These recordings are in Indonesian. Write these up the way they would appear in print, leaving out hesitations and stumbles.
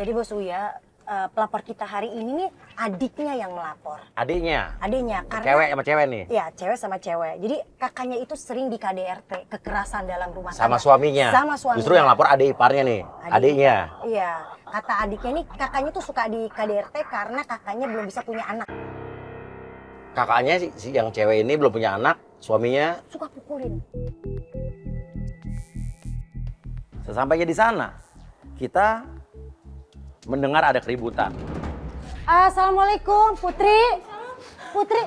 Jadi Bos Uya, pelapor kita hari ini nih adiknya yang melapor. Adiknya? Adiknya, karena... Cewek sama cewek nih? Iya, cewek sama cewek. Jadi kakaknya itu sering di KDRT, kekerasan dalam rumah tangga. Sama suaminya? Sama suaminya. Justru yang lapor adik iparnya nih, adiknya? Iya, kata adiknya nih kakaknya tuh suka di KDRT karena kakaknya belum bisa punya anak. Kakaknya si yang cewek ini belum punya anak, suaminya? Suka pukulin. Sesampainya di sana, kita mendengar ada keributan. Assalamualaikum, Putri. Putri,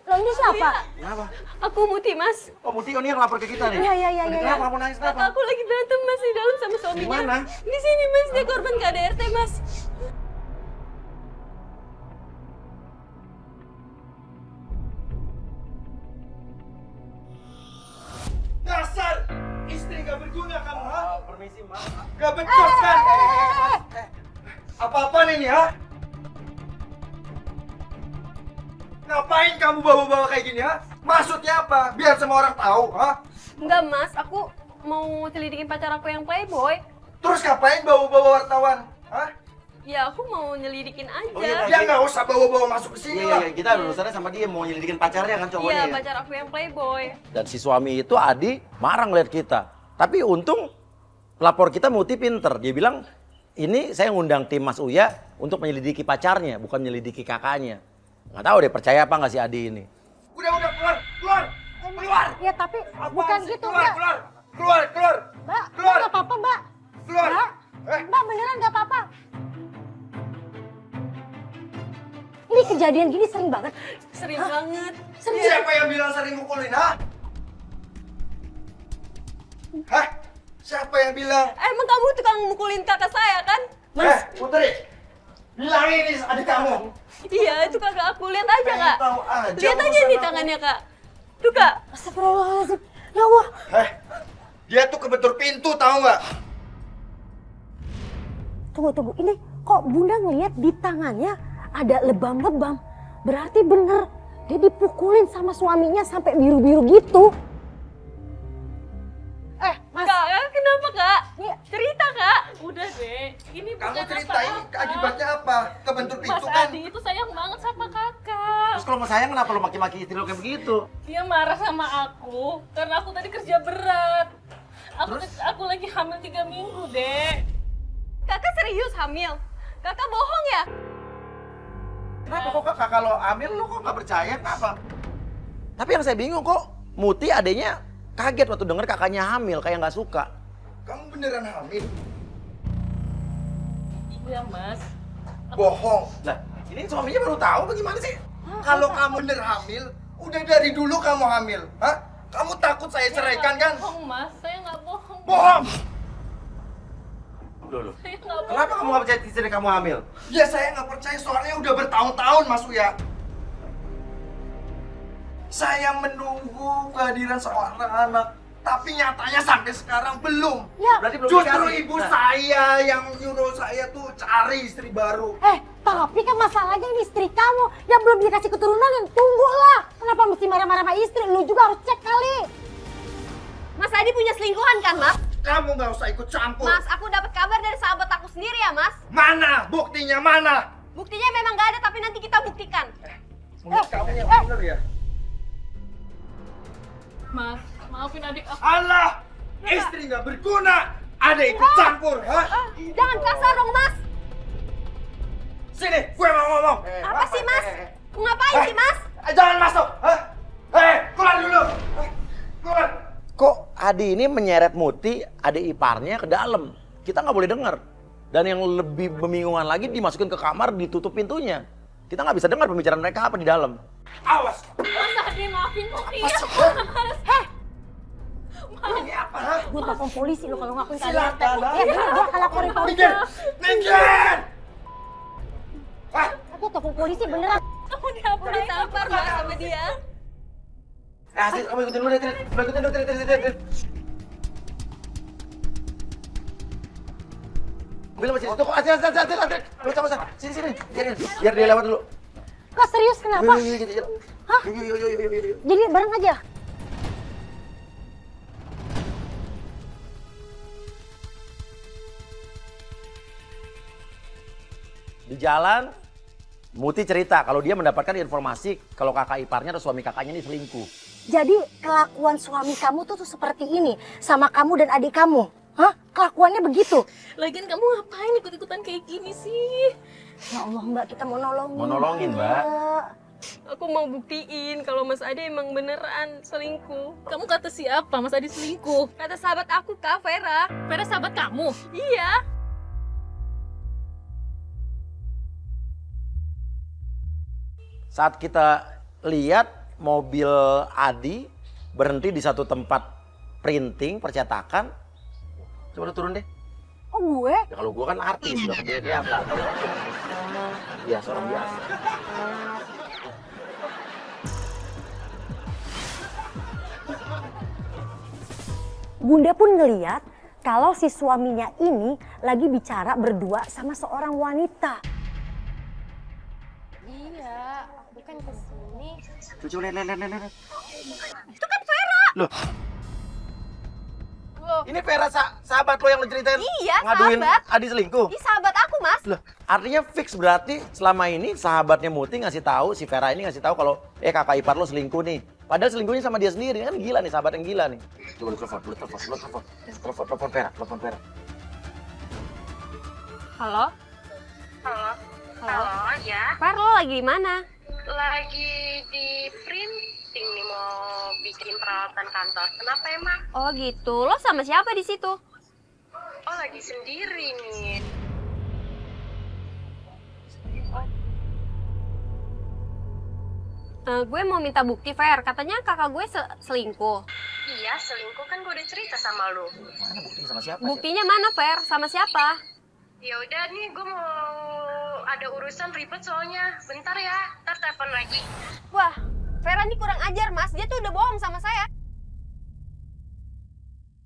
lo ini siapa? Kenapa? Aku Muti, Mas. Oh, Muti ini yang lapor ke kita nih? Iya. Kenapa? Kamu nangis kenapa? Aku lagi berantem, Mas, di dalam sama suaminya. Di mana? Di sini, Mas. Dia korban KDRT, Mas. Dasar istri gak berguna kamu, ha? Permisi, Mas. Gak becus kan? Apa-apaan ini, ha? Ngapain kamu bawa-bawa kayak gini, ha? Maksudnya apa? Biar semua orang tahu, ha? Enggak, Mas. Aku mau selidikin pacar aku yang playboy. Terus ngapain bawa-bawa wartawan, ha? Ya, aku mau nyelidikin aja. Oh, iya, Ya nggak usah bawa-bawa masuk ke sini lah. Iya, kita urusannya sama dia, mau nyelidikin pacarnya kan cowoknya Iya, ya? pacar aku yang playboy. Dan si suami itu Adi marah ngeliat kita. Tapi untung pelapor kita Muti pinter. Dia bilang, ini saya ngundang tim Mas Uya untuk menyelidiki pacarnya, bukan menyelidiki kakaknya. Nggak tahu deh percaya apa nggak si Adi ini. Udah, keluar! Keluar! Ya tapi Apaan bukan sih? gitu, Keluar, Mbak. keluar! Mbak, Keluar! nggak apa-apa, Mbak. Keluar! Mbak, Eh, Mbak beneran nggak apa-apa. Ini kejadian gini sering banget. Sering banget. siapa yang bilang sering mukulin, ha? Hah? Siapa yang bilang? Emang kamu tukang mukulin kakak saya, kan? Putri! Bilang ini adik kamu! Iya, itu kakak aku. Lihat aja, Pengen Kak. tahu aja Lihat aja urusan nih aku. tangannya, Kak. Tuh, Kak. Astagfirullahaladzim. Ya Allah. Dia tuh kebetur pintu, tahu nggak? Tunggu. Ini kok Bunda ngeliat di tangannya ada lebam-lebam. Berarti bener. Dia dipukulin sama suaminya sampai biru-biru gitu. Mas. Kak, kenapa, Kak? Iya. Cerita, Kak. Udah deh. Ini Kamu bukan ceritain apa-apa. akibatnya apa? Kebentur Mas pintu kan? Adi itu sayang banget sama kakak. Terus kalau mau sayang kenapa lo maki-maki istri lo kayak begitu? Dia marah sama aku karena aku tadi kerja berat. Aku lagi hamil 3 minggu, Dek. Kakak serius hamil? Kakak bohong ya? Kenapa kok kakak lo hamil lo kok nggak percaya kenapa? Tapi yang saya bingung kok Muti adanya kaget waktu denger kakaknya hamil kayak nggak suka. Kamu beneran hamil? Iya, Mas. Bohong. Lah ini suaminya baru tahu bagaimana sih? Kalau kamu bener hamil, udah dari dulu kamu hamil. Hah? Kamu takut saya ceraikan kan? Bohong, Mas. Saya nggak bohong. Bohong! Loh. Saya nggak bohong. Kenapa kamu nggak percaya istri kamu hamil? Ya saya nggak percaya soalnya udah bertahun-tahun Mas Uya. Saya menunggu kehadiran seorang anak, tapi nyatanya sampai sekarang belum. Ya. Berarti belum Justru dicari. ibu Nah. saya yang nyuruh saya tuh cari istri baru. Tapi kan masalahnya ini istri kamu yang belum dikasih keturunan yang tunggulah. Kenapa mesti marah-marah sama istri? Lu juga harus cek kali. Mas Adi punya selingkuhan kan, Mas? Kamu nggak usah ikut campur. Mas, aku dapat kabar dari sahabat aku sendiri ya, Mas. Mana? Buktinya mana? Buktinya memang nggak ada, tapi nanti kita buktikan. Mulut kamu yang bener ya? Mas, maafin adik aku. Allah! Istri nggak berguna! Ada ikut campur, ha? Jangan kasar dong, Mas. Sini, gue mau ngomong. Apa sih, Mas? Ngapain sih, Mas? Jangan masuk, ha? Keluar dulu. Keluar. Kok Adi ini menyeret Muti, adik iparnya ke dalam? Kita nggak boleh dengar. Dan yang lebih membingungkan lagi dimasukin ke kamar, ditutup pintunya. Kita nggak bisa dengar pembicaraan mereka apa di dalam. Awas. Mas Adi, maafin Muti. Ini apa, ha? Gue telepon polisi lo kalau ngakuin KDRT. Silakan, ha? Ya bener, gue akan laporin polisi. Minggir! Minggir! Hah? Aku telepon polisi beneran. Kamu ditampar, Mas, sama dia. Asik, kamu ikutin dulu deh, Trin. Lu ikutin dulu, Trin. Mobil masih di situ kok. Asik. Lu sama. Sini. Biar dia lewat dulu. Kok serius kenapa? Yuk. Hah? Yuk. Jadi bareng aja. Di jalan, Muti cerita kalau dia mendapatkan informasi kalau kakak iparnya atau suami kakaknya ini selingkuh. Jadi kelakuan suami kamu tuh seperti ini sama kamu dan adik kamu? Hah? Kelakuannya begitu? Lagian kamu ngapain ikut-ikutan kayak gini sih? Ya Allah Mbak, kita mau nolongin. Mau nolongin, Mbak. Aku mau buktiin kalau Mas Adi emang beneran selingkuh. Kamu kata siapa Mas Adi selingkuh? Kata sahabat aku, Kak Vera. Vera sahabat kamu? Iya. Saat kita lihat mobil Adi berhenti di satu tempat printing, percetakan. Coba lu turun deh. Oh gue? Ya, kalau gua kan artis, udah kerja dia apa? Iya, seorang biasa. Bunda pun ngeliat kalau si suaminya ini lagi bicara berdua sama seorang wanita. Iya, aku kan kesini. Coba lihat. Itu kan Vera. Loh. Ini Vera sahabat lo yang lo ceritain Iya, ngaduin sahabat. Adi selingkuh? Ih, sahabat aku, Mas. Loh, artinya fix berarti selama ini sahabatnya Muti ngasih tahu, si Vera ini ngasih tahu kalau kakak ipar lo selingkuh nih. Padahal selingkuhnya sama dia sendiri, kan gila nih, sahabat yang gila nih. Coba lu telepon Vera. Halo? Halo, ya. Fer, lo lagi di mana? Lagi di printing nih, mau bikin peralatan kantor. Kenapa emang? Oh gitu. Lo sama siapa di situ? Oh, lagi sendiri nih. Gue mau minta bukti, Fer. Katanya kakak gue selingkuh. Iya, selingkuh kan gue udah cerita sama lu. Mana buktinya sama siapa? Buktinya mana, Fer? Sama siapa? Ya udah nih, gue mau ada urusan ribet soalnya. Bentar ya, ntar telepon lagi. Wah, Vera ini kurang ajar, Mas. Dia tuh udah bohong sama saya.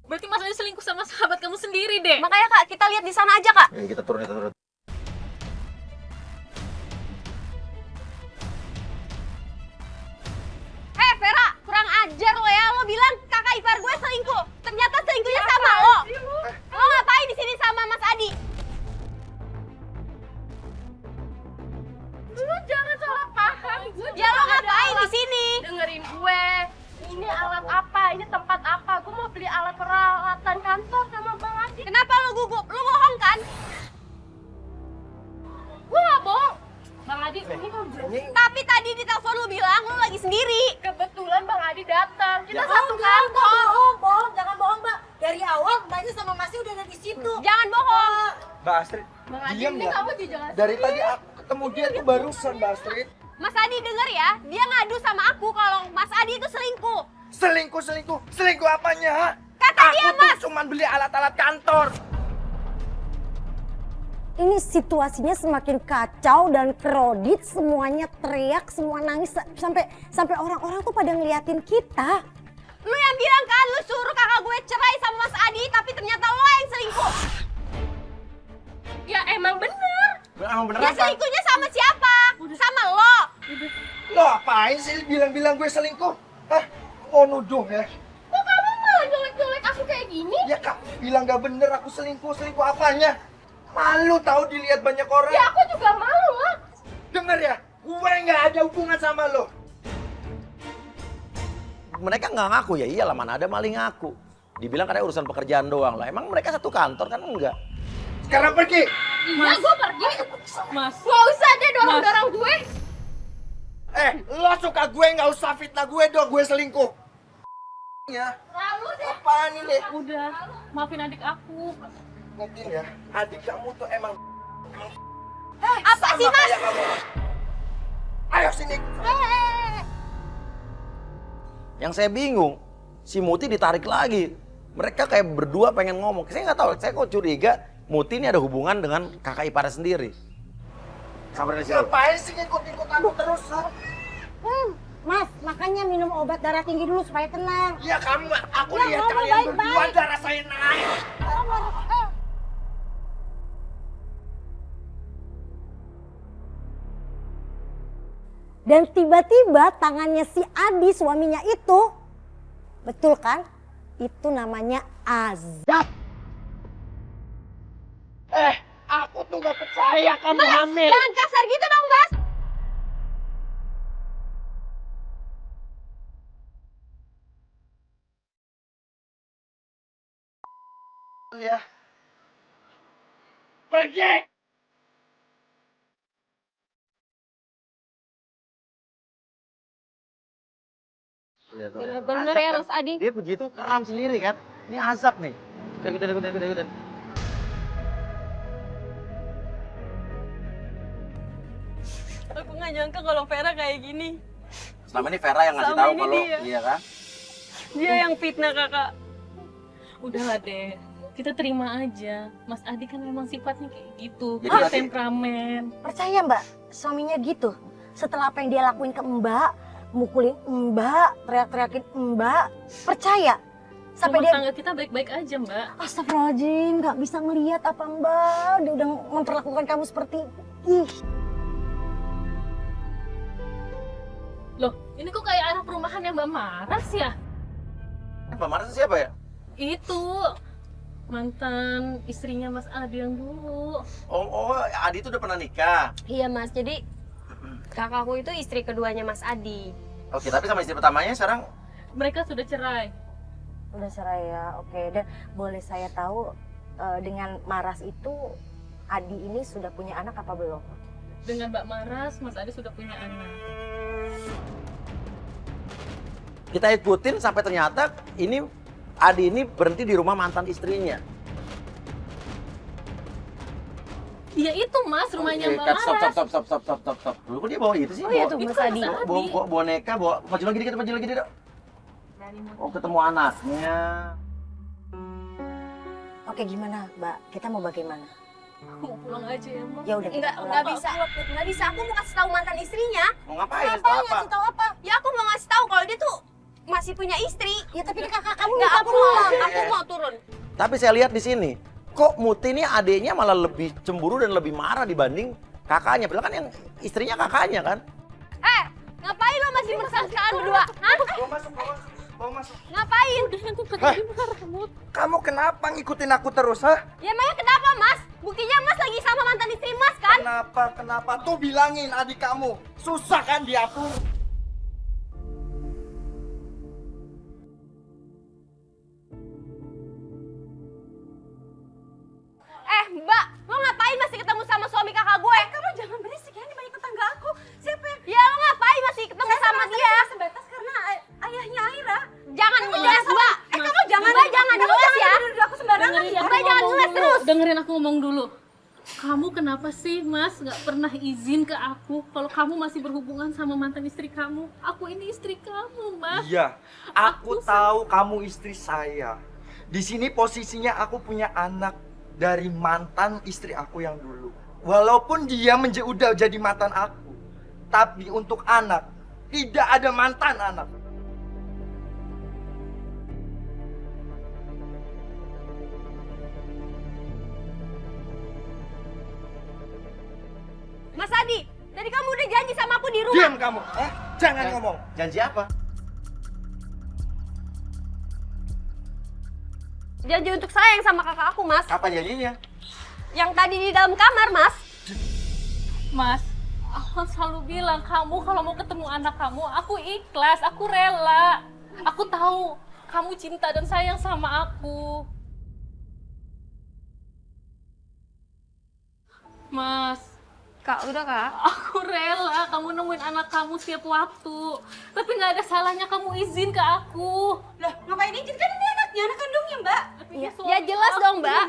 Berarti Mas Adi selingkuh sama sahabat kamu sendiri deh. Makanya, Kak, kita lihat di sana aja, Kak. Kita turun. Vera, kurang ajar lo ya. Lo bilang kakak ipar gue selingkuh. Ternyata selingkuhnya sama lo. Lo ngapain di sini sama Mas Adi? Lu jangan salah paham. Ya lo ngapain di sini? Dengerin gue. Ini alat apa? Ini tempat apa? Gue mau beli alat peralatan kantor sama Bang Adi. Kenapa lo gugup? Lo bohong kan? Gue gak bohong. Bang Adi, ini kok Tapi tadi di telepon lo bilang lo lagi sendiri. kebetulan Bang Adi datang. Kita Ya, satu enggak, kantor. bohong, jangan bohong Mbak. Dari awal Mbaknya sama Masnya udah ada di situ. Jangan bohong. Mbak Astrid, Bang Adi, diam ini ya. kamu dijelasin. Dari tadi aku ketemu dia tuh barusan, Mbak Astrid. Mas Adi denger ya, dia ngadu sama aku kalau Mas Adi itu selingkuh. Selingkuh apanya? Ha? Kata dia, Aku Mas. tuh cuman beli alat-alat kantor. Ini situasinya semakin kacau dan kredit, semuanya teriak, semua nangis sampai orang-orang tuh pada ngeliatin kita. Lu yang bilang kan lu suruh kakak gue cerai sama Mas Adi, tapi ternyata lo yang selingkuh. Ya emang bener. Emang beneran Ya kan? selingkuhnya sama siapa? Sama lo. Lo apain sih bilang-bilang gue selingkuh? Hah? Mau nuduh ya? Kok kamu malah nyolek-nyolek aku kayak gini? Ya kamu bilang gak bener aku selingkuh apanya? Malu tahu dilihat banyak orang. Ya aku juga malu lah. Dengar ya, gue nggak ada hubungan sama lo. Mereka nggak ngaku ya, iyalah mana ada maling ngaku. Dibilang katanya urusan pekerjaan doang lah. Emang mereka satu kantor kan enggak? Sekarang pergi. Iya, gue pergi. Mas. Gak usah deh dorong-dorong gue. Lo suka gue nggak usah fitnah gue dong, gue selingkuh. Ya, Lalu deh. apaan ini? Udah, maafin adik aku. Mungkin ya, adik kamu tuh emang Apa sih, sama Mas? kayak kamu. Ayo sini. Yang saya bingung, si Muti ditarik lagi. Mereka kayak berdua pengen ngomong. Saya nggak tahu, saya kok curiga Muti ini ada hubungan dengan kakak iparnya sendiri. Sabar sih. Ngapain sih ngikut-ngikut aku terus? Ha? Mas, makanya minum obat darah tinggi dulu supaya tenang. Ya kamu, aku Ya, lihat ngomong kalian berdua baik-baik. darah saya naik. Dan tiba-tiba tangannya si Adi suaminya itu, betul kan? Itu namanya azab. Aku tuh gak percaya kamu hamil. Jangan kasar gitu dong, Bas. Ya. Pergi. Bener-bener ya, Mas Adi. Dia begitu keram sendiri kan. Ini azab nih. Udah. Aku nggak nyangka kalau Vera kayak gini. Selama ini Vera yang ngasih Selama tahu ini kalau dia. iya kan. Dia yang fitnah kakak. Udahlah deh, kita terima aja. Mas Adi kan memang sifatnya kayak gitu, Jadi dia berarti- temperamen. Percaya Mbak, suaminya gitu. Setelah apa yang dia lakuin ke Mbak, mukulin Mbak, teriak-teriakin Mbak, percaya. Sampai Rumah dia, tangga kita baik-baik aja, Mbak. astagfirullahaladzim, nggak bisa ngelihat apa Mbak, dia udah memperlakukan kamu seperti ih. Loh, ini kok kayak arah perumahan yang Mbak Maras ya? Mbak Maras siapa ya? Itu mantan istrinya Mas Adi yang dulu. Oh, Adi itu udah pernah nikah. Iya, Mas. Jadi kakakku itu istri keduanya Mas Adi. Oke, tapi sama istri pertamanya sekarang Mereka sudah cerai. Udah cerai ya, oke. Dan boleh saya tahu dengan Maras itu Adi ini sudah punya anak apa belum? Dengan Mbak Maras, Mas Adi sudah punya anak. kita ikutin sampai ternyata ini Adi ini berhenti di rumah mantan istrinya. Iya itu Mas, rumahnya Oke, Mbak cut, Maras. stop. Dulu kok dia bawa itu sih? Oh iya Bawa- tuh Itu Mas kan Adi. Mas Adi. bawa boneka, bawa maju lagi dikit. Oh, ketemu anaknya. Oke gimana Mbak, kita mau bagaimana? Aku mau pulang aja ya Mbak. Ya udah kita pulang. Nggak bisa. Nggak bisa. Aku mau kasih tahu mantan istrinya. Mau ngapain? Apa Apa? ngasih tahu apa? Ya aku mau ngasih tahu kalau dia tuh masih punya istri. Ya tapi ini kakak kamu Nggak, minta aku pulang. mau. Aku mau turun. Tapi saya lihat di sini, kok Muti ini adiknya malah lebih cemburu dan lebih marah dibanding kakaknya. Padahal kan yang istrinya kakaknya kan. Ngapain lo masih mesra-mesraan berdua? Hah? Bawa masuk. Ngapain? Udah nanti Tadi marah Mut. Kamu kenapa ngikutin aku terus, ha? Ya emangnya kenapa, Mas? Buktinya Mas lagi sama mantan istri Mas kan? Kenapa? Tuh bilangin adik kamu. Susah kan diatur? Mbak, lo ngapain masih ketemu sama suami kakak gue? Kamu jangan berisik ya, ini banyak tetangga aku. Siapa yang... Ya, lo ngapain masih ketemu sama dia? Sebatas karena ayahnya Aira. Jangan ngeles, Mbak. Kamu jangan, Mbak, jangan ngeles ya. Aku sembarangan. Dengerin aku Mbak, jangan ngomong ngeles dulu. terus. Dengerin aku ngomong dulu. Kamu kenapa sih Mas nggak pernah izin ke aku kalau kamu masih berhubungan sama mantan istri kamu? Aku ini istri kamu, Mas. Iya, aku Aku tahu kamu istri saya. Di sini posisinya aku punya anak dari mantan istri aku yang dulu. Walaupun dia udah jadi mantan aku, tapi untuk anak tidak ada mantan anak. Mas Adi, tadi kamu udah janji sama aku di rumah. Diam kamu, jangan ngomong. Janji apa? Janji untuk sayang sama kakak aku, Mas. Apa janjinya? Yang tadi di dalam kamar, Mas. Mas, aku kan selalu bilang kamu kalau mau ketemu anak kamu, aku ikhlas, aku rela. Aku tahu kamu cinta dan sayang sama aku. Mas, Kak, udah Kak. aku rela kamu nemuin anak kamu setiap waktu. Tapi nggak ada salahnya kamu izin ke aku. Loh, ngapain izin? Kan ini anaknya, anak kandungnya, Mbak. Tapi dia suami Ya jelas dong, aku, Mbak.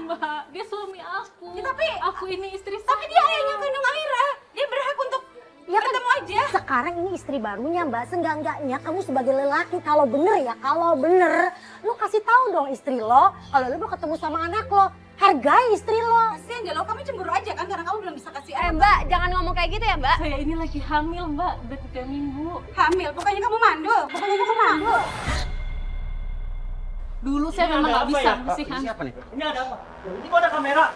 Dia suami aku. Ya, tapi- aku ini istri Tapi dia ayahnya kandung Aira. Dia berhak untuk Ya kan ketemu aja. sekarang ini istri barunya Mbak, seenggak-enggaknya kamu sebagai lelaki kalau bener lo kasih tahu dong istri lo kalau lo mau ketemu sama anak lo, hargai istri lo. Kasian ya lo, kamu cemburu aja kan karena kamu belum bisa kasih Mbak, jangan ngomong kayak gitu ya, Mbak. Saya ini lagi hamil, Mbak. Udah 3 minggu. Hamil, bukannya kamu mandul. Dulu saya memang nggak bisa Ini bersihan. siapa nih? Ini ada apa? Ini kok ada kamera?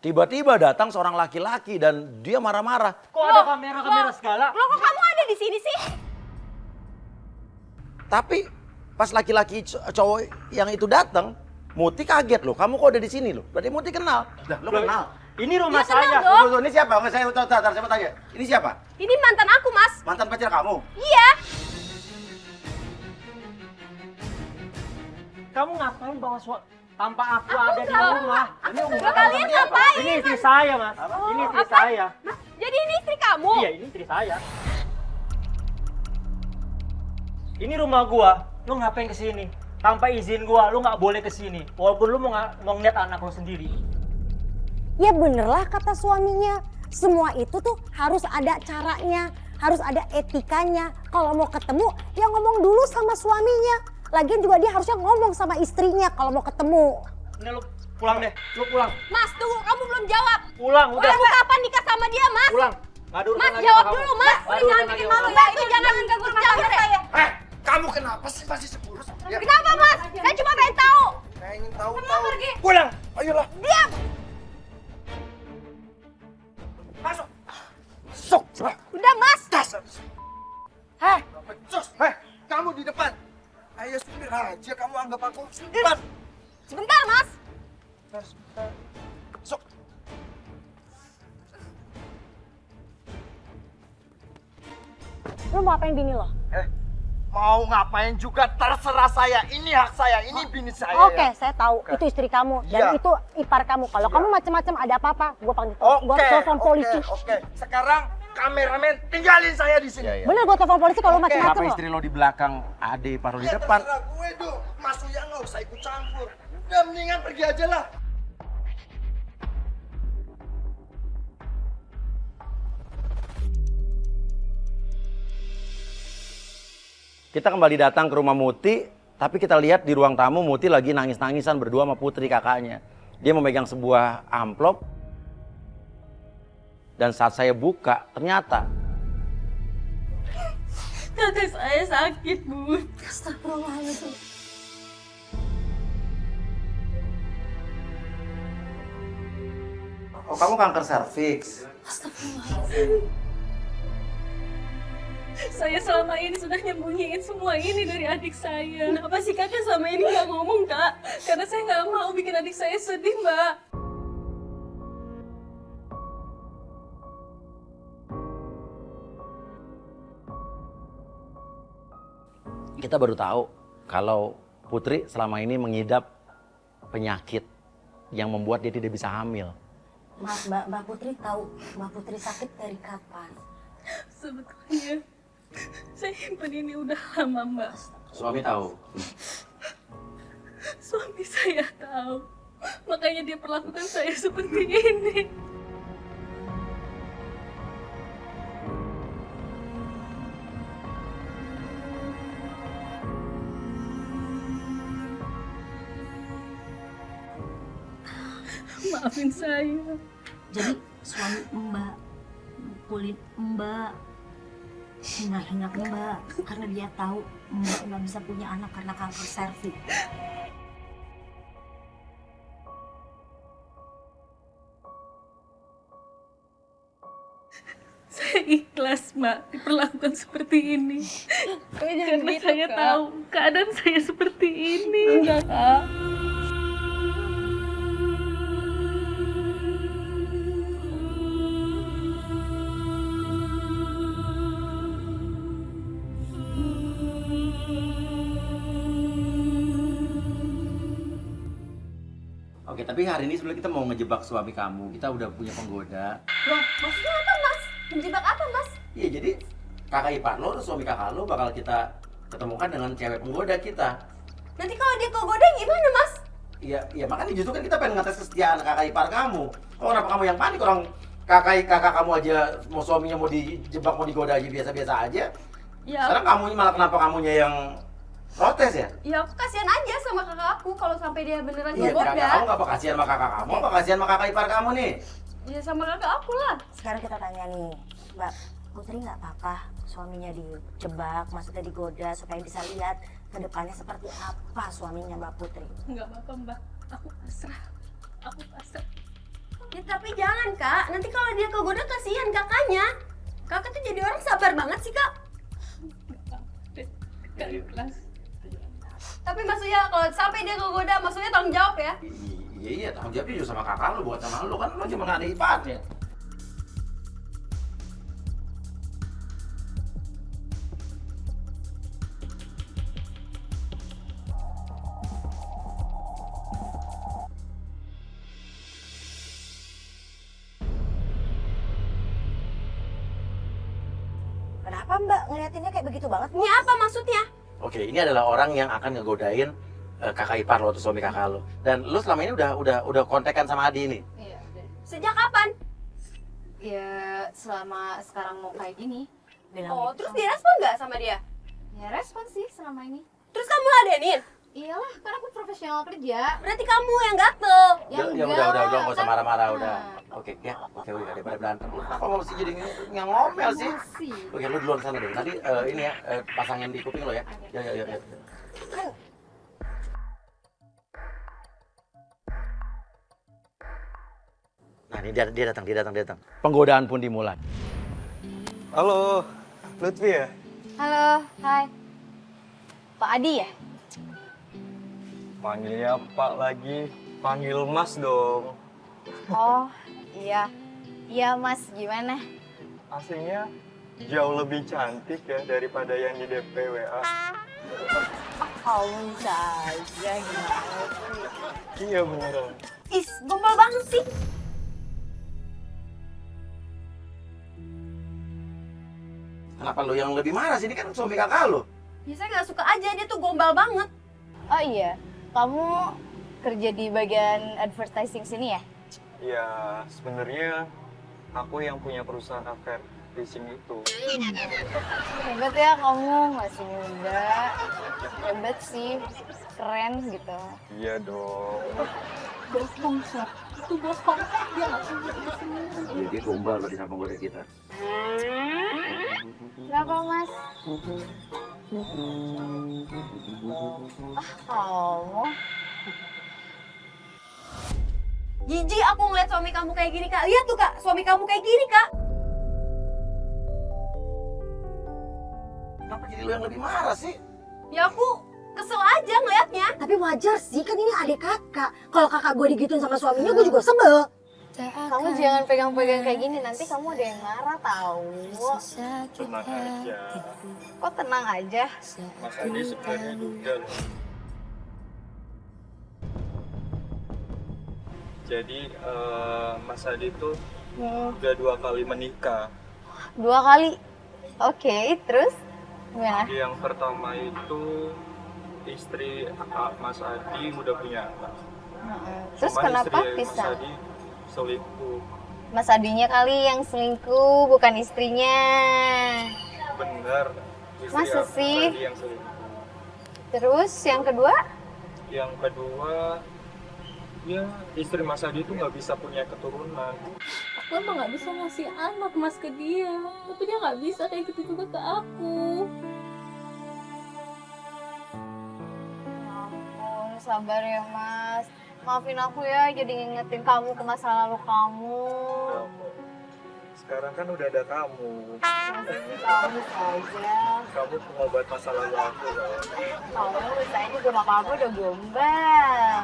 Tiba-tiba datang seorang laki-laki dan dia marah-marah. Kok ada kamera segala? Lo kok kamu ada di sini sih? Tapi pas laki-laki cowok yang itu datang, Muti kaget loh, kamu kok ada di sini loh? Berarti Muti kenal. Lah, lo kenal? Ini rumah Dia kenal saya. dong. Tuh, ini siapa? Nggak, saya mau tanya. Ini siapa? Ini mantan aku, Mas. Mantan pacar kamu? Iya. Kamu ngapain bawa tanpa aku ada di rumah? Kalian ngapain? Ini istri saya, Mas. Ini istri saya. Mas, jadi ini istri kamu? Iya, ini istri saya. Ini rumah gua. Lu ngapain ke sini? Tanpa izin gua, lu nggak boleh ke sini. Walaupun lu mau ngeliat anak lu sendiri. Ya bener lah kata suaminya. Semua itu tuh harus ada caranya, harus ada etikanya. Kalau mau ketemu, ya ngomong dulu sama suaminya. Lagian juga dia harusnya ngomong sama istrinya kalau mau ketemu. Ini lu pulang deh, lu pulang. Mas, tunggu, kamu belum jawab. Pulang, udah. Kamu kapan nikah sama dia, Mas? Pulang. Nggak ada urusan Mas, lagi jawab sama kamu. dulu, Mas. Nggak ada Jangan urusan bikin lagi malu sama ya. Itu jangan ganggu rumah tangga saya. Kamu kenapa sih masih sepurus? Ya, Kenapa, Mas? Saya cuma pengen tahu. saya ingin tahu. Pergi. Pulang, ayolah. Diam. Masuk. Sok. Udah, Mas. Dasar. Becus. Kamu di depan. Ayo supir aja, kamu anggap aku. Depan. Sebentar, Mas. Sok. Lu mau apain bini lo? Mau ngapain juga terserah saya. Ini hak saya, ini bini saya. Oke, ya. saya tahu. Itu istri kamu Iya. dan itu ipar kamu. Kalau kamu macam-macam ada apa-apa, gua panggil gua telepon polisi. Oke. Sekarang kameramen tinggalin saya di sini. Iya. Bener gua telepon polisi kalau lu macam-macam Kenapa lo. istri lo di belakang, Ade Parul di Ya depan? terserah gue dong. Mas Uya nggak usah ikut campur. Udah mendingan pergi aja lah. Kita kembali datang ke rumah Muti, tapi kita lihat di ruang tamu Muti lagi nangis-nangisan berdua sama Putri kakaknya. Dia memegang sebuah amplop, dan saat saya buka, ternyata Kakak saya sakit, Bu. Astagfirullahaladzim. oh kamu kanker serviks. Saya selama ini sudah nyembunyiin semua ini dari adik saya. Kenapa sih kakak selama ini nggak ngomong, Kak? Karena saya nggak mau bikin adik saya sedih, Mbak. Kita baru tahu kalau Putri selama ini mengidap penyakit yang membuat dia tidak bisa hamil. Mbak Putri tahu Mbak Putri sakit dari kapan? Sebetulnya saya simpen ini udah lama, Mbak. Suami tahu. Suami saya tahu. Makanya dia perlakukan saya seperti ini. Maafin saya. Jadi suami Mbak kulit Mbak hina-hina Mbak karena dia tahu Mbak nggak bisa punya anak karena kanker serviks. Saya ikhlas, Mbak, diperlakukan seperti ini. Karena saya tahu keadaan saya seperti ini. Enggak, Kak. Oke, tapi hari ini sebenarnya kita mau ngejebak suami kamu. Kita udah punya penggoda. Loh, maksudnya apa, Mas? Menjebak apa, Mas? Iya, jadi kakak ipar lo, suami kakak lo bakal kita ketemukan dengan cewek penggoda kita. Nanti kalau dia kegoda gimana, Mas? Iya, makanya justru kan kita pengen ngetes kesetiaan kakak ipar kamu. Oh, kenapa kamu yang panik? Orang kakak kamu aja mau suaminya mau dijebak, mau digoda aja biasa-biasa aja. Ya, Sekarang kamu malah kenapa kamunya yang protes ya? Ya aku kasihan aja sama kakak aku kalau sampai dia beneran Iya, kakak kegoda. kamu gak apa kasihan sama kakak kamu, apa kasihan sama kakak ipar kamu nih? Ya sama kakak aku lah. Sekarang kita tanya nih, Mbak Putri nggak apa-apa suaminya dijebak, maksudnya digoda supaya bisa lihat ke depannya seperti apa suaminya Mbak Putri. enggak apa-apa, Mbak. Aku pasrah. Aku pasrah. Ya tapi jangan, Kak. Nanti kalau dia kegoda kasihan kakaknya. Kakak tuh jadi orang sabar banget sih, Kak. Enggak ikhlas. Tapi maksudnya kalau sampai dia kegoda, maksudnya tanggung jawab ya. Iya, tanggung jawabnya juga sama kakak lu, bukan sama lu. Kan lu cuma ada iparnya. Kenapa Mbak ngeliatinnya kayak begitu banget? Ini apa maksudnya? Oke, ini adalah orang yang akan ngegodain kakak ipar lo atau suami kakak lo. Dan lu selama ini udah kontekan sama Adi ini. Iya, udah. Sejak kapan? Ya selama sekarang mau kayak gini. Oh, terus direspon nggak sama dia? Ya respon sih selama ini. Terus kamu ladenin? Iyalah, karena aku profesional kerja. Berarti kamu yang gatel. Ya Ya enggak udah, lah, nggak usah kan- marah-marah udah. Nah, Oke, ya, oke udah daripada berantem. Lu kenapa mau mesti jadi ngomel sih? sih. Oke, lu duluan sana deh. Nanti ini ya, pasangin di kuping lo ya. Ya. Nah, ini dia datang. Penggodaan pun dimulai. Halo, Lutfi ya? Halo, hai. Pak Adi ya? Panggilnya Pak lagi, panggil Mas dong. Oh, iya. Iya Mas, gimana? Aslinya jauh lebih cantik ya daripada yang di DP WA. Kamu bisa aja gimana sih? Iya beneran. Is, gombal banget sih. Kenapa lu yang lebih marah sih? Ini kan suami kakak lu. Ya saya nggak suka aja, dia tuh gombal banget. Oh iya, kamu kerja di bagian advertising sini ya? Ya sebenarnya aku yang punya perusahaan advertising itu. Hebat ya kamu, masih muda. Hebat sih, keren gitu. Iya dong. Bohong, Sat. Itu bohong. Dia nggak punya itu semua. Iya, dia gombal tadi sama penggoda kita. Kenapa Mas? Kamu? Jijik aku ngeliat suami kamu kayak gini, Kak. Lihat tuh, Kak. Suami kamu kayak gini, Kak. Kenapa jadi lu yang lebih marah sih? Ya aku kesel aja ngeliatnya. Tapi wajar sih, kan ini adik kakak. Kalau kakak gue digituin sama suaminya, gue juga sebel. Kamu jangan pegang-pegang kayak gini, nanti kamu ada yang marah tahu. Tenang aja. Kok tenang aja? Mas Adi sebenarnya juga loh. Jadi Mas Adi tuh udah 2 kali menikah. 2 kali? Oke, terus gimana? Yang pertama itu istri Mas Adi udah punya anak. Terus Cuman kenapa istri Mas pisah? Adi selingkuh. Mas Adinya kali yang selingkuh, bukan istrinya. Bener. Istri Masa Mas sih? Adi yang selingkuh. Terus yang kedua? Yang kedua, ya istri Mas Adi itu nggak bisa punya keturunan. Aku emang nggak bisa ngasih anak Mas ke dia. Tapi dia nggak bisa kayak gitu juga ke aku. Ampun, sabar ya Mas. Maafin aku ya, jadi ngingetin kamu ke masa lalu kamu. Sekarang kan udah ada kamu. Kamu saja. Kamu pengobat masa lalu aku loh. Kamu saya juga sama kamu udah gombal.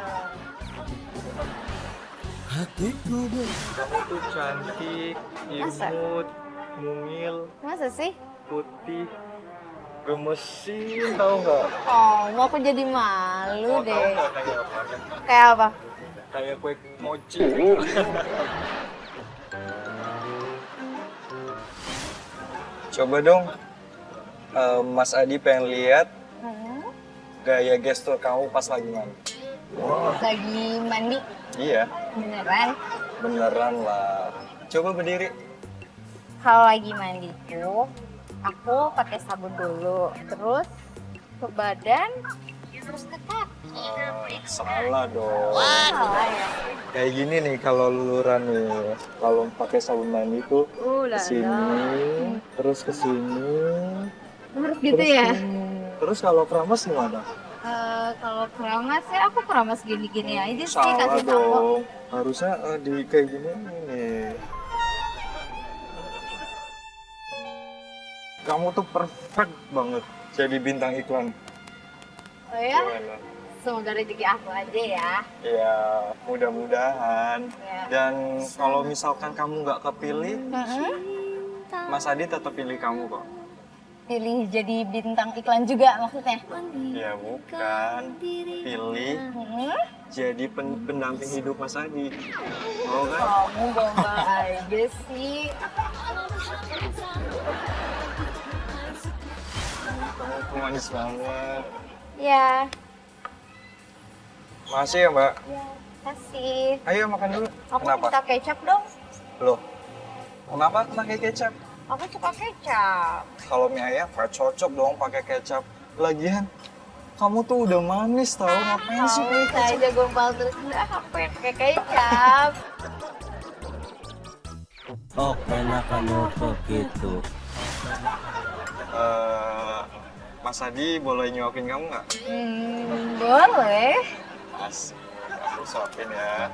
Kamu tuh cantik, Masa? imut, mungil, Masa sih? putih, gemesin, tau nggak? Oh, mau aku jadi malu Tahu deh. nggak kayak apa? Kayak apa? Kayak kue mochi. Coba dong, Mas Adi pengen lihat gaya gestur kamu pas lagi mandi. Lagi mandi? Iya, Beneran? beneran lah. Coba berdiri. Kalau lagi mandi tuh, aku pakai sabun dulu, terus ke badan, terus ke kaki. Salah dong. Salah ya? Kayak gini nih kalau luluran nih, kalau pakai sabun mandi tuh ke sini, terus ke sini, Harus gitu ya? terus kalau keramas gimana? Kalau keramas ya aku keramas gini-gini aja sih, Salah kasih sampo. dong. Harusnya di kayak gini nih. Kamu tuh perfect banget jadi bintang iklan. Oh ya? Gimana? Semoga rezeki aku aja ya. Ya, mudah-mudahan. Ya. Dan kalau misalkan kamu nggak kepilih, Mas Adi tetap pilih kamu kok. Pilih jadi bintang iklan juga maksudnya? Ya bukan, pilih jadi pendamping hidup Mas Adi. Mau kan? Kamu gombal aja sih. Kamu tuh manis banget. Ya, Makasih ya Mbak. kasih. Ayo makan dulu. Aku Kenapa? minta kecap dong. Loh, kenapa pakai kecap? Aku suka kecap. Kalau mie ayam nggak cocok dong pakai kecap. Lagian, kamu tuh udah manis tau, ngapain sih pakai Bisa kecap? aja gombal terus udah pakai kecap. Oh, enak kamu begitu. Mas Adi boleh nyuapin kamu nggak? Boleh. Mas, aku suapin ya.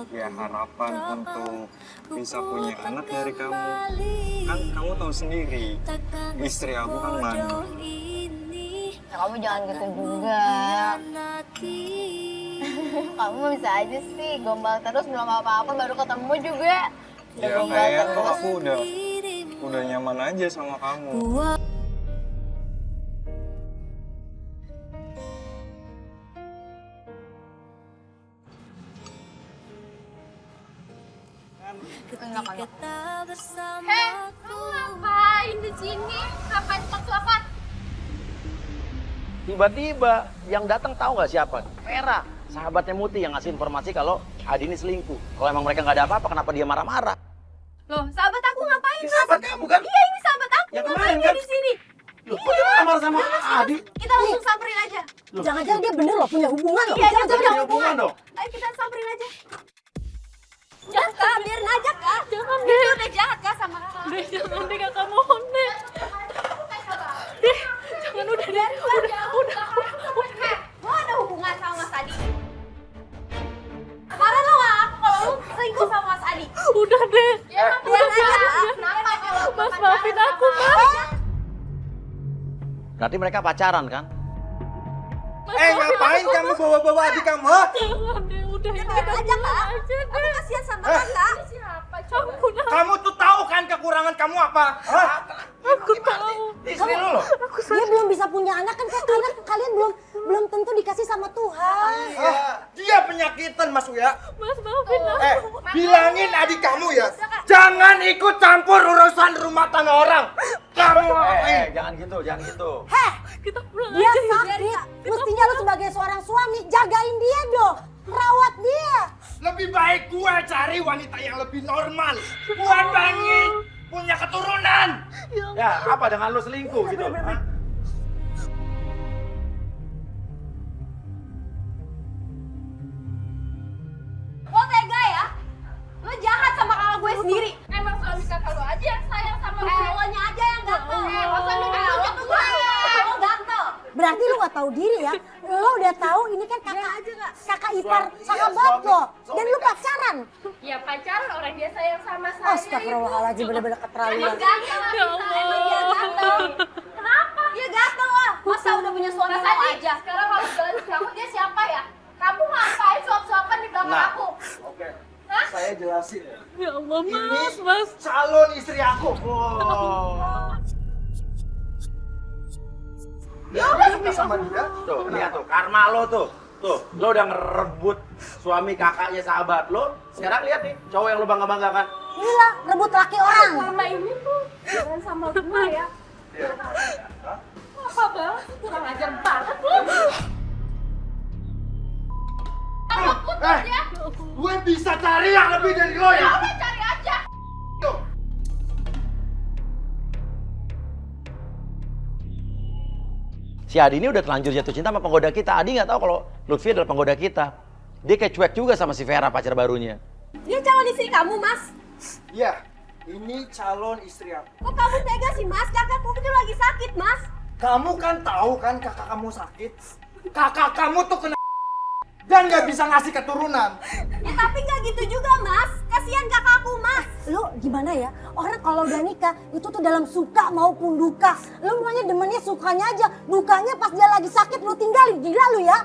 Ya harapan untuk bisa punya anak dari kamu. Kan kamu tahu sendiri, istri aku kan mandul. Ya, kamu jangan gitu juga. Kamu bisa aja sih gombal terus belum apa-apa baru ketemu juga. Udah Ya gombal kayak terus. aku udah nyaman aja sama kamu. Heh, kamu ngapain di sini? Ngapain suap-suapan? Tiba-tiba yang datang tahu nggak siapa? Vera, sahabatnya Muti yang ngasih informasi kalau Adi ini selingkuh. Kalau emang mereka nggak ada apa-apa, kenapa dia marah-marah? Loh, sahabat aku ngapain? Ini sahabat kamu kan? Iya, ini sahabat aku. Yang Ngapain kemarin dia kan? di sini? Loh, kok dia marah-marah sama Adi? Kita langsung samperin aja. Jangan-jangan dia bener loh punya hubungan loh. Iya, dia Jangan-jangan punya Punya hubungan dong. Ayo kita samperin aja. Jangan, Kak. Biarin aja, Kak. Jangan, Dia Dek. udah jahat, Kak, sama Kakak. Dek, jangan deh kakak mohon deh. Deh, jangan udah deh. Udah. Lo ada hubungan sama Mas Adi? Kemarin lo nggak ngaku kalau lo selingkuh sama Mas Adi. Udah deh. Ya, biarin aja. Kenapa kalau Mas maafin aku, Mas. Berarti mereka pacaran kan? Ngapain kamu bawa-bawa adik kamu? Jangan deh, udah ya. biarin aja, Kak. Aja Aku deh. kasihan sama Kakak. Siapa? Ampun, Kamu tuh tahu kan kekurangan kamu apa? Hah? aku tahu. Istri lu loh. Dia belum bisa punya anak kan karena kalian belum tentu dikasih sama Tuhan. Dia penyakitan Mas Uya. Mas maafin aku. Bilangin adik kamu ya, jangan ikut campur urusan rumah tangga orang. Kamu Jangan gitu. Kita pulang Dia aja. sakit. Mestinya lu sebagai seorang suami jagain dia dong. Rawat dia. lebih baik gue cari wanita yang lebih normal. Gue pengen punya keturunan. Ya, apa dengan lu selingkuh gitu? Hah? Lo tega ya? Lo jahat sama kakak gue sendiri. Emang suami kakak lo aja yang sayang sama gue. Lo nya aja yang gatel. Lo suami kakak lo tuh gue. Lo gatel. Berarti lu gak tahu diri ya. Lo udah tahu ini kan kakak ipar sahabat lo. Dan lu pacaran. Ya pacaran orang dia sayang sama saya. Astagfirullahaladzim bener-bener Emang keterlaluan. gatel lah Ya bisa. Emang dia gatel. Kenapa? Dia gatel lah. Masa udah punya suara lo aja. Sekarang kalau jelasin kamu dia siapa ya? Kamu ngapain suap-suapan di belakang Nah. aku? Oke, Hah? saya jelasin ya. Ya Allah, Ini Mas. calon istri aku. Dia udah suka sama dia. Tuh, lihat tuh, karma lo tuh. Tuh, lo udah ngerebut suami kakaknya sahabat lo. Sekarang lihat nih, cowok yang lo bangga-banggakan. Gila, rebut laki orang. Selama ini tuh jangan sama gue ya. Apa banget? Kurang ajar banget lo. bisa cari yang lebih dari lo ya? Udah cari aja. Si Adi ini udah terlanjur jatuh cinta sama penggoda kita. Adi nggak tahu kalau Lutfi adalah penggoda kita. Dia kayak cuek juga sama si Vera, pacar barunya. Dia calon istri kamu, Mas. Iya, ini calon istri aku. Kok kamu tega sih, Mas? Kakakku itu lagi sakit, Mas. Kamu kan tahu kan kakak kamu sakit? Kakak kamu tuh kena dan nggak bisa ngasih keturunan. Ya, tapi nggak gitu juga, Mas. Kasihan kakakku, Mas. Lu gimana ya? Orang kalau udah nikah itu tuh dalam suka maupun duka. Lu namanya demennya sukanya aja, dukanya pas dia lagi sakit lu tinggalin. Gila lu ya?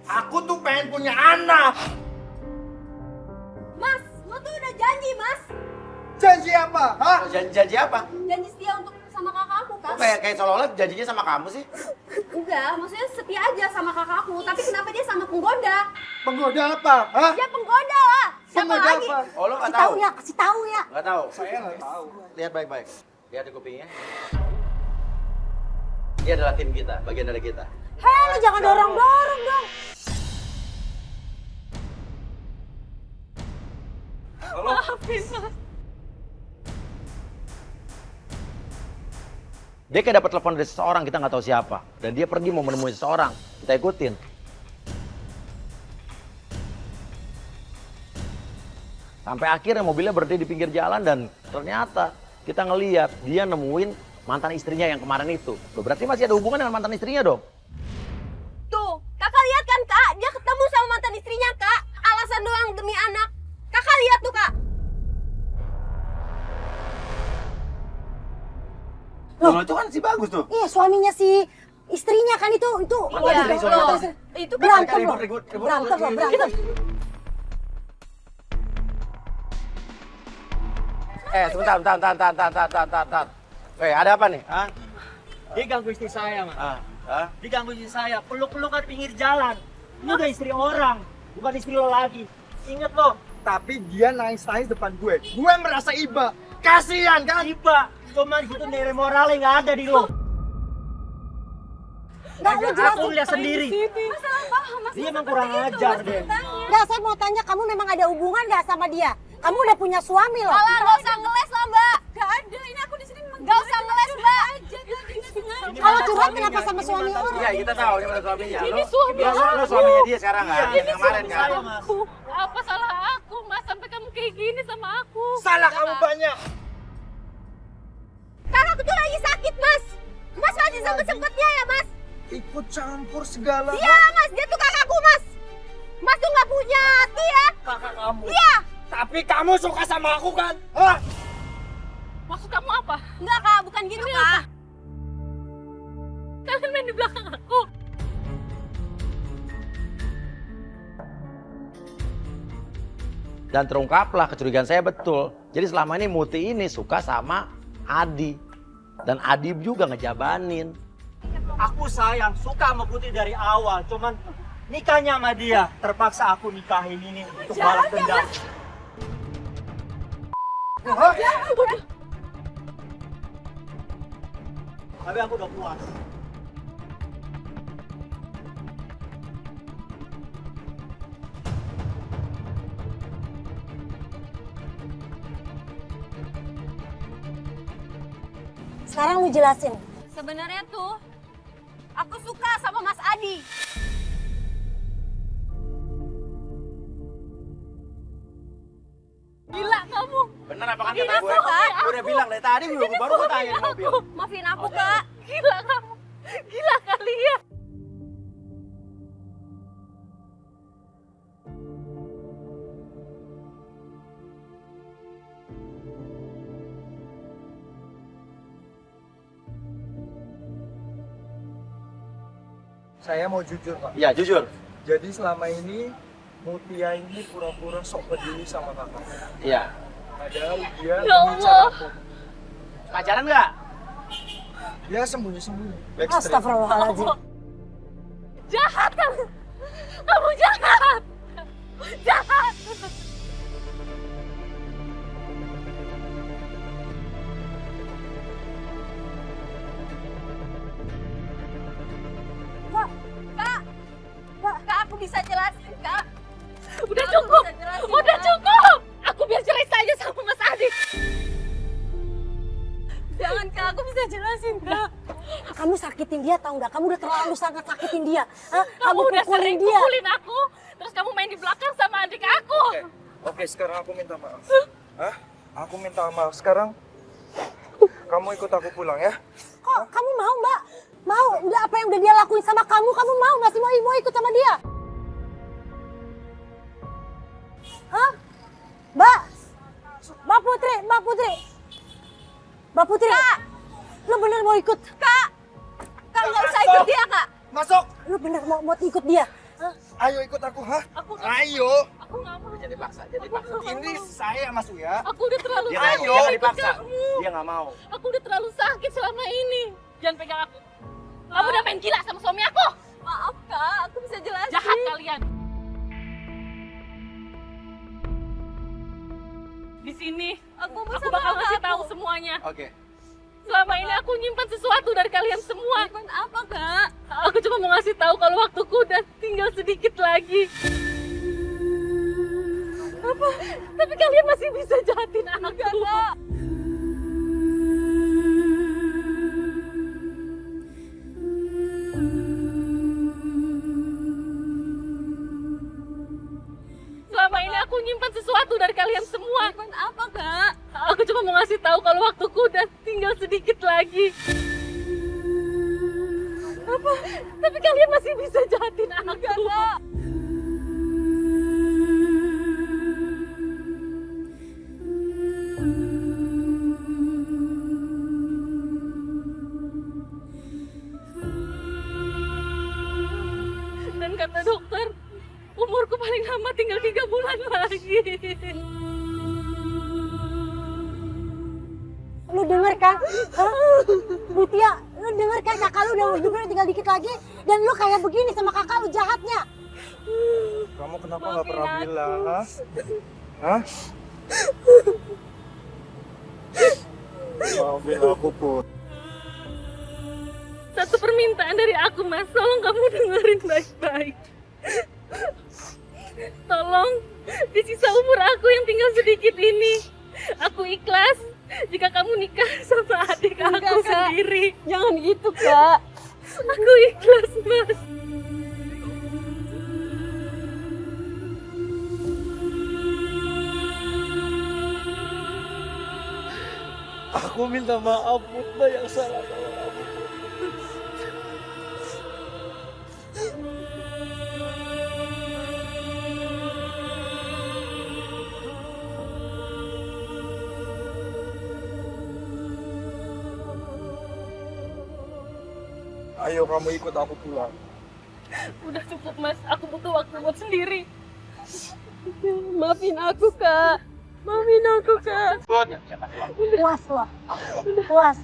Aku tuh pengen punya anak. Mas, lo tuh udah janji, Mas. Janji apa? Hah? Janji apa? Janji setia untuk sama kakakku, Kok kan? kayak seolah-olah janjinya sama kamu sih? Enggak, maksudnya setia aja sama kakakku. Tapi kenapa dia sama penggoda? Penggoda apa? Hah? Ya penggoda lah. Siapa Penggoda lagi? apa? Oh, lo nggak Kasih tahu tahu? ya, kasih tahu ya. Nggak tahu? Saya nggak tahu. Lihat baik-baik. Lihat di kupingnya. Dia adalah tim kita, bagian dari kita. Hei, lu jangan dorong-dorong dong. Maafin, Mas. Dia kayak dapat telepon dari seseorang, kita nggak tahu siapa. Dan dia pergi mau menemui seseorang, kita ikutin. Sampai akhirnya mobilnya berhenti di pinggir jalan dan ternyata kita ngeliat dia nemuin mantan istrinya yang kemarin itu. Loh, berarti masih ada hubungan dengan mantan istrinya dong? Tuh, kakak lihat kan, Kak? Dia ketemu sama mantan istrinya, Kak. Alasan doang demi anak. Kakak lihat tuh, Kak. Loh, itu kan si bagus tuh. Iya, suaminya si istrinya kan itu Mantan istri, suami mantan istri. Itu kan berantem loh. Ribut. Berantem loh, berantem. Sebentar. Ada apa nih? Hah? Dia ganggu istri saya, Mas. Hah? Dia ganggu istri saya. Peluk-pelukan pinggir jalan. Ini udah istri orang, bukan istri lo lagi. Ingat lo. Tapi dia nangis-nangis depan gue. Gue merasa iba. Kasihan kan? Tiba, cuma itu nilai moralnya nggak ada di lo. Nggak, lu jelasin. Aku lihat sendiri. masalah paham, Mas. Dia emang kurang ajar deh. Nggak, saya mau tanya kamu memang ada hubungan nggak sama dia? Kamu udah punya suami loh. Alah, nggak usah ngeles lah, Mbak. Nggak ada. Ini aku di sini nggak usah ngeles, Mbak. Kalau curhat kenapa sama suami orang? Iya, kita tahu siapa suaminya. Ini suami Lo suaminya dia sekarang kan? Iya, Yang kemarin kan? saya, Mas. Apa salah aku, Mas? Sampai kamu kayak gini sama aku. Salah kamu banyak. Kakakku tuh lagi sakit, Mas. Mas lagi sempet-sempetnya ya, Mas. Ikut campur segala. Iya, Mas. Dia tuh kakakku, Mas. Mas tuh nggak punya hati ya. Kakak kamu. Iya. Tapi kamu suka sama aku kan? Hah? Maksud kamu apa? Enggak, Kak. Bukan gitu, Kak. Kalian main di belakang aku. Dan terungkaplah kecurigaan saya betul. Jadi selama ini Muti ini suka sama Adi. Dan Adi juga ngejabanin. Aku sayang, suka sama Putri dari awal. Cuman nikahnya sama dia, terpaksa aku nikahin ini untuk balas dendam. Tapi aku udah puas. Sekarang lu jelasin. Sebenarnya tuh aku suka sama Mas Adi. Gila kamu. Bener apa kan Maafin kata aku, gue? Kak. Gue udah bilang dari tadi baru gue tanya di mobil. Maafin aku, Kak. Gila kamu. Gila kali ya. Saya mau jujur, Pak. Iya, jujur. Jadi selama ini Mutia ini pura-pura sok peduli sama kakak. Iya. Padahal dia Ya demi cara Allah. aku. Pacaran nggak? Dia sembunyi-sembunyi. Backstreet. Astagfirullahaladzim. Jahat kamu. Kamu jahat. Jahat. Kak, aku bisa jelasin, Kak. Udah cukup. Udah cukup. Aku biar cerai saja sama Mas Adi. Jangan Kak, aku bisa jelasin Kak. Kamu sakitin dia tahu nggak? Kamu udah terlalu sangat sakitin dia. Hah? Kamu udah sering dia. pukulin aku. Terus kamu main di belakang sama adik aku. Oke, sekarang aku minta maaf. Hah? Aku minta maaf. Sekarang kamu ikut aku pulang ya. Kok kamu mau Mbak? Mau? Udah apa yang udah dia lakuin sama kamu mau nggak sih mau ikut sama dia? Hah? Mbak? Mbak Putri. Mbak Putri, lu bener mau ikut? Kak nggak usah ikut dia Kak. Masuk. Lu bener mau ikut dia? Hah? Ayo ikut aku, ha? Ayo. Aku nggak mau. Jadi paksa. Ini saya Mas Uya. Aku udah terlalu Dia sakit jangan ikut dipaksa. kamu. Dia nggak mau. Aku udah terlalu sakit selama ini. Jangan pegang aku. Kamu udah main gila sama suami aku. Maaf Kak, aku bisa jelasin. Jahat kalian. Di sini Aku aku bakal ngasih tahu semuanya. Oke. Selama ini aku nyimpan sesuatu dari kalian semua. Nyimpan apa Kak? Aku cuma mau ngasih tahu kalau waktuku udah tinggal sedikit lagi. Apa? Tapi kalian masih bisa jahatin aku. Kak. Selama ini aku nyimpan sesuatu dari kalian semua. Nyimpan apa Kak? Aku cuma mau ngasih tahu kalau waktuku udah tinggal sedikit lagi. Apa? Tapi kalian masih bisa jahatin aku. Kak. Dan kata dokter, umurku paling lama tinggal 3 bulan lagi. Lu denger kan? Hah? Mutia, lu denger kan kakak lu udah hidupnya tinggal dikit lagi dan lu kayak begini sama kakak lu jahatnya. Kamu kenapa nggak pernah bilang, ha? Hah? Maafin aku, Put. Satu permintaan dari aku, Mas. Tolong kamu dengerin baik-baik. Tolong, di sisa umur aku yang tinggal sedikit ini, aku ikhlas jika kamu nikah sama adik aku Kak. sendiri. Jangan gitu Kak. Aku ikhlas, Mas. Aku minta maaf, Putna yang salah sama kamu. Ayo kamu ikut aku pulang. Udah cukup, Mas. Aku butuh waktu buat sendiri. Maafin aku Kak. Maafin aku Kak. Put. Puas loh. Puas.